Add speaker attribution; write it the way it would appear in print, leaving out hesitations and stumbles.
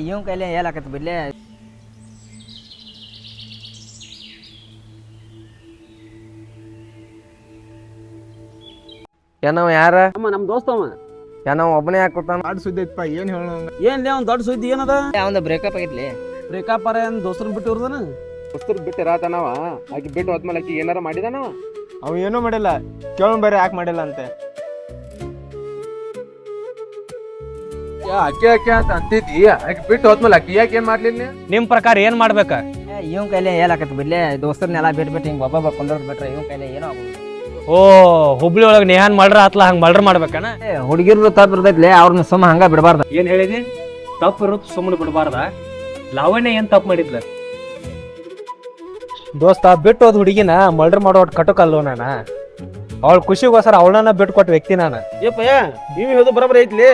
Speaker 1: ಇವ್ ಕೈಲಿ ಹೇಳಾಕತ್ ಬಿಡ್ಲೆ.
Speaker 2: ಏನವ ಯಾರ
Speaker 3: ನಮ್ ದೋಸ್ತವ
Speaker 2: ಏನವ ಒಬ್ಬನೇ ಹಾಕೋತಾನ.
Speaker 4: ದೊಡ್ಡ ಸುದ್ದಿ ಐತಪ್ಪ, ಏನ್ ಹೇಳ
Speaker 3: ಏನ್ಲೇ ಅವ್ನ್ ದೊಡ್ಡ ಸುದ್ದಿ ಏನದ?
Speaker 1: ಅವಂದ ಬ್ರೇಕಪ್ ಆಗಿತ್ಲಿ.
Speaker 3: ಬ್ರೇಕಪ್ ಏನ್ ದೋಸ್ತರನ್ ಬಿಟ್ಟು ಇರ್ದನ?
Speaker 2: ದೋಸ್ತರು ಬಿಟ್ಟು ಇರಾತನವ, ಆಕಿ ಬಿಟ್ಟು ಹೋದ್ಮೇಲೆ ಆಕಿ ಏನಾರ ಮಾಡಿದಾನವ?
Speaker 4: ಅವ್ ಏನೂ ಮಾಡಿಲ್ಲ, ಕೇಳ್ ಬೇರೆ ಯಾಕೆ ಮಾಡಿಲ್ಲ ಅಂತೆ.
Speaker 2: ಅಕ್ಕಿ ಅಕ್ಕಿ ಅಂತ ಅಂತಿದ್ದಿ, ಆಕಿ ಬಿಟ್ಟು ಹೋದ್ಮೇಲೆ ಆಕಿ ಯಾಕೆ ಏನ್ ಮಾಡ್ಲಿಲ್ಲ?
Speaker 5: ನಿಮ್ ಪ್ರಕಾರ ಏನ್ ಮಾಡ್ಬೇಕ?
Speaker 1: ಇವ್ ಕೈಲಿ ಹೇಳಾಕತ್ ಬಿಡ್ಲೆ. ದೋಸ್ತರ್ನೆಲ್ಲ ಬಿಟ್ಬಿಟ್ಟು ಹಿಂಗ್ ಒಬ್ಬ ಕುಂದ್ರದ್ ಬಿಟ್ರೆ ಇವ್ ಕೈಲಿ ಏನೋ ಆಗುದು.
Speaker 5: ಓ ಹುಬ್ಳಿ ಒಳಗ್ ನೇಹಾನ್ ಮಲ್ಡ್ರ ಆತ್ಲ ಹಂಗ್ ಮಲ್ಡ್ರ ಮಾಡ್ಬೇಕನ?
Speaker 1: ಹುಡುಗಿರ್ದು ತಪ್ಪ ಇರ್ತೈತ್ಲೆ, ಅವ್ರನ್ನ ಸುಮ್ಮ ಹಂಗ ಬಿಡಬಾರ್ದ.
Speaker 5: ಏನ್ ಹೇಳಿದಿ? ತಪ್ಪು ಇರುತ್ತೆ ಸುಮ್ಮನೆ ಬಿಡಬಾರ್ದ? ಲಾವಣ್ಯ ಏನ್ ತಪ್ಪು ಮಾಡಿದ್ಲ? ದೋಸ್ತ ಬಿಟ್ಟು ಹೋದ್ ಹುಡುಗಿನ ಮಲ್ಡ್ರ್ ಮಾಡೋ ಕಟಕಲ್ವ ನಾನ. ಅವಳ ಖುಷಿಗೋಸ್ಕರ ಅವಳನ್ನ ಬಿಟ್ಟು ಕೊಟ್ಟ ವ್ಯಕ್ತಿ ನಾನು.
Speaker 3: ಏಪಯ್ಯ ನೀವ್ ಹೇಳೋದು ಬರೋಬ್ಬರಿ ಐತ್ಲಿ.